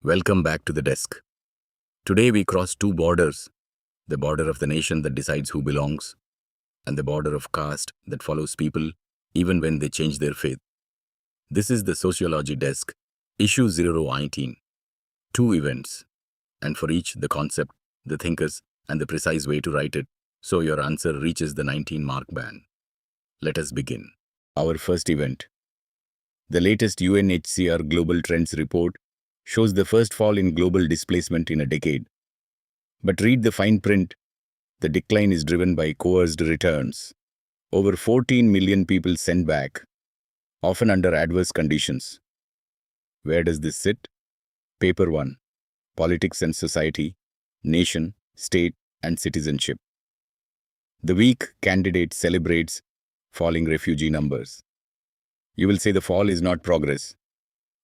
Welcome back to the desk. Today we cross two borders, the border of the nation that decides who belongs, and the border of caste that follows people even when they change their faith. This is the Sociology Desk, issue 019. Two events, and for each the concept, the thinkers, and the precise way to write it, so your answer reaches the 19-mark band. Let us begin. Our first event. The latest UNHCR Global Trends report shows the first fall in global displacement in a decade. But read the fine print. The decline is driven by coerced returns. Over 14 million people sent back, often under adverse conditions. Where does this sit? Paper 1. Politics and Society, Nation, State, and Citizenship. The weak candidate celebrates falling refugee numbers. You will say the fall is not progress.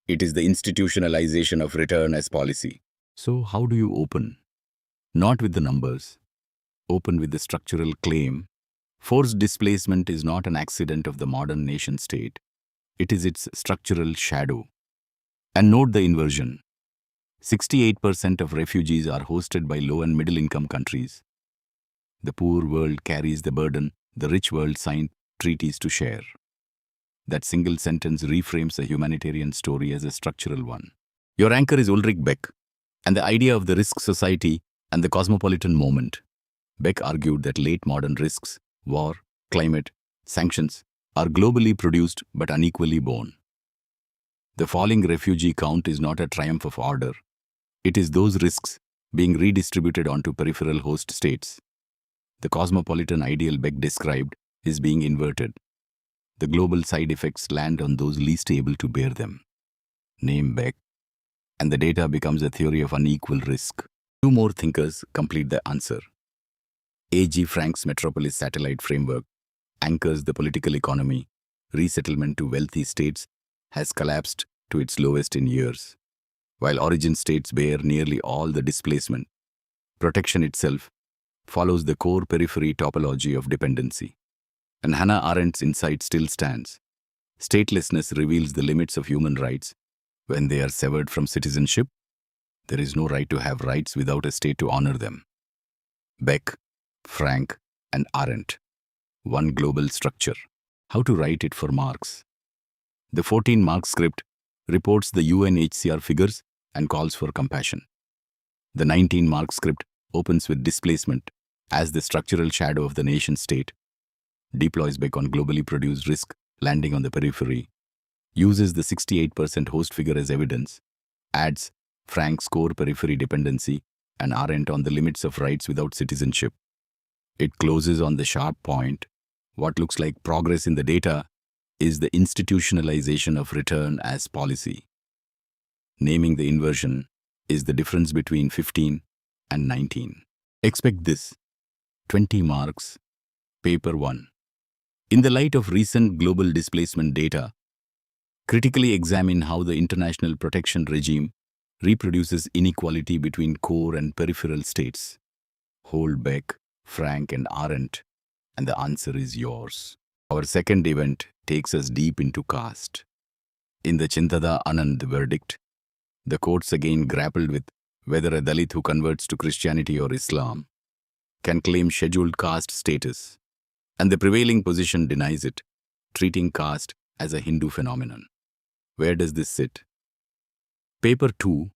It is the institutionalization of return as policy. So how do you open? Not with the numbers. Open with the structural claim. Forced displacement is not an accident of the modern nation-state. It is its structural shadow. And note the inversion. 68% of refugees are hosted by low and middle-income countries. The poor world carries the burden, the rich world signed treaties to share. That single sentence reframes the humanitarian story as a structural one. Your anchor is Ulrich Beck, and the idea of the risk society and the cosmopolitan moment. Beck argued that late modern risks, war, climate, sanctions, are globally produced but unequally borne. The falling refugee count is not a triumph of order. It is those risks being redistributed onto peripheral host states. The cosmopolitan ideal Beck described is being inverted. The global side effects land on those least able to bear them. Name Beck, and the data becomes a theory of unequal risk. Two more thinkers complete the answer. A.G. Frank's Metropolis Satellite Framework anchors the political economy. Resettlement to wealthy states has collapsed to its lowest in years. While origin states bear nearly all the displacement, protection itself follows the core-periphery topology of dependency. And Hannah Arendt's insight still stands. Statelessness reveals the limits of human rights. When they are severed from citizenship, there is no right to have rights without a state to honor them. Beck, Frank, and Arendt. One global structure. How to write it for marks. The 14-mark script reports the UNHCR figures and calls for compassion. The 19-mark script opens with displacement as the structural shadow of the nation-state, deploys Beck on globally produced risk landing on the periphery, uses the 68% host figure as evidence, adds Frank's core-periphery dependency and Arendt on the limits of rights without citizenship. It closes on the sharp point. What looks like progress in the data is the institutionalization of return as policy. Naming the inversion is the difference between 15 and 19. Expect this. 20 marks. Paper 1. In the light of recent global displacement data, critically examine how the international protection regime reproduces inequality between core and peripheral states. Hold Beck, Frank, and Arendt, and the answer is yours. Our second event takes us deep into caste. In the Chintada Anand verdict, the courts again grappled with whether a Dalit who converts to Christianity or Islam can claim scheduled caste status, and the prevailing position denies it, treating caste as a Hindu phenomenon. Where does this sit? Paper 2,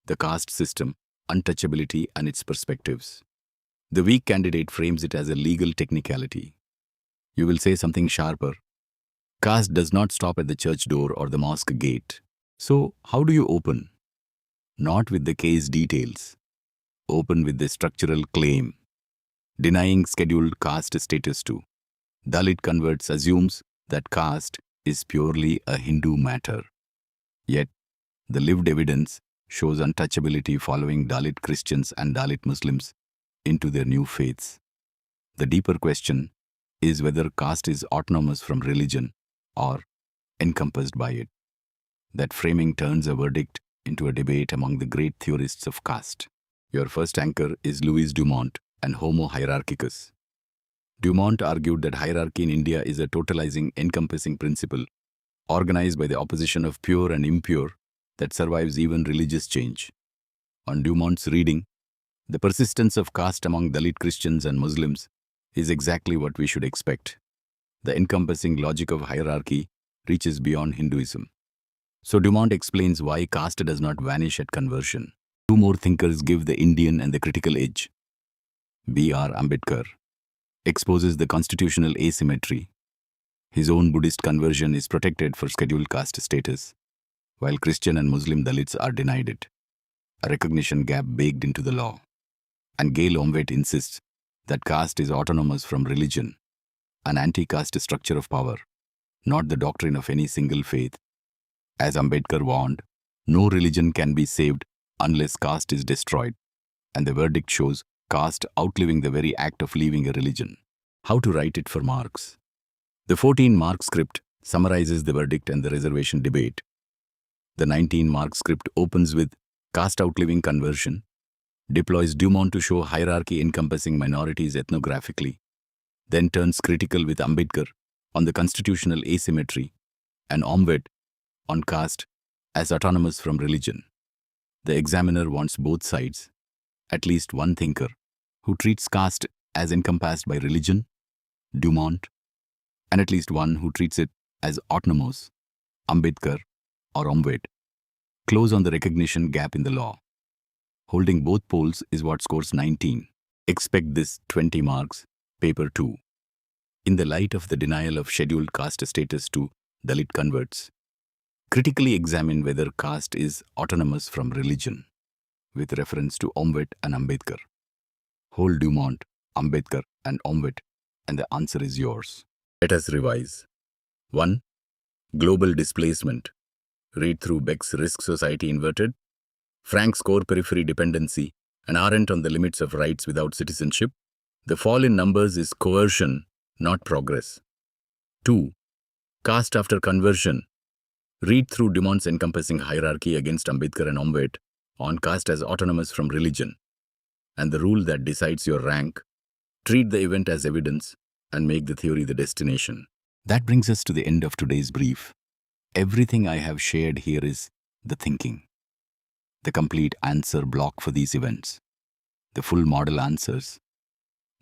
the caste system, untouchability and its perspectives. The weak candidate frames it as a legal technicality. You will say something sharper. Caste does not stop at the church door or the mosque gate. So, how do you open? Not with the case details. Open with the structural claim. Denying scheduled caste status to Dalit converts assumes that caste is purely a Hindu matter. Yet, the lived evidence shows untouchability following Dalit Christians and Dalit Muslims into their new faiths. The deeper question is whether caste is autonomous from religion or encompassed by it. That framing turns a verdict into a debate among the great theorists of caste. Your first anchor is Louis Dumont and Homo hierarchicus. Dumont argued that hierarchy in India is a totalizing, encompassing principle, organized by the opposition of pure and impure, that survives even religious change. On Dumont's reading, the persistence of caste among Dalit Christians and Muslims is exactly what we should expect. The encompassing logic of hierarchy reaches beyond Hinduism. So Dumont explains why caste does not vanish at conversion. Two more thinkers give the Indian and the critical edge. B.R. Ambedkar exposes the constitutional asymmetry. His own Buddhist conversion is protected for scheduled caste status, while Christian and Muslim Dalits are denied it, a recognition gap baked into the law. And Gail Omvedt insists that caste is autonomous from religion, an anti-caste structure of power, not the doctrine of any single faith. As Ambedkar warned, no religion can be saved unless caste is destroyed, and the verdict shows caste outliving the very act of leaving a religion. How to write it for marks? The 14-mark script summarizes the verdict and the reservation debate. The 19-mark script opens with caste outliving conversion, deploys Dumont to show hierarchy encompassing minorities ethnographically, then turns critical with Ambedkar on the constitutional asymmetry and Omvedt on caste as autonomous from religion. The examiner wants both sides, at least one thinker who treats caste as encompassed by religion, Dumont, and at least one who treats it as autonomous, Ambedkar or Omvedt. Close on the recognition gap in the law. Holding both poles is what scores 19. Expect this 20 marks, paper 2. In the light of the denial of scheduled caste status to Dalit converts, critically examine whether caste is autonomous from religion, with reference to Omvedt and Ambedkar. Hold Dumont, Ambedkar and Omvedt, and the answer is yours. Let us revise. 1. Global displacement. Read through Beck's Risk Society Inverted, Frank's core-periphery dependency, and Arendt on the limits of rights without citizenship. The fall in numbers is coercion, not progress. 2. Caste after conversion. Read through Dumont's encompassing hierarchy against Ambedkar and Omvedt on caste as autonomous from religion, and the rule that decides your rank. Treat the event as evidence and make the theory the destination. That brings us to the end of today's brief. Everything I have shared here is the thinking, the complete answer block for these events, the full model answers,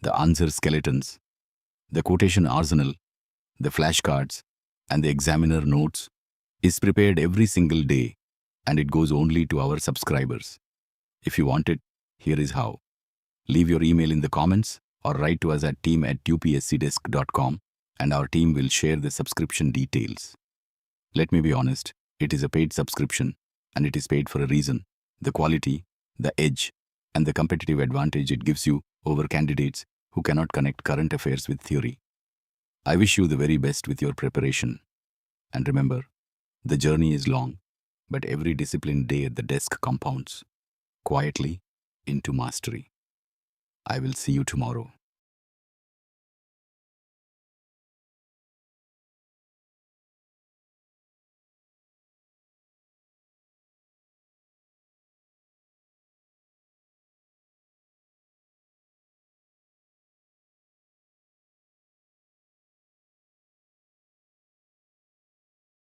the answer skeletons, the quotation arsenal, the flashcards, and the examiner notes is prepared every single day, and it goes only to our subscribers. If you want it, here is how. Leave your email in the comments or write to us at team@upscdesk.com, and our team will share the subscription details. Let me be honest, it is a paid subscription, and it is paid for a reason: the quality, the edge, and the competitive advantage it gives you over candidates who cannot connect current affairs with theory. I wish you the very best with your preparation. And remember, the journey is long, but every disciplined day at the desk compounds quietly into mastery. I will see you tomorrow.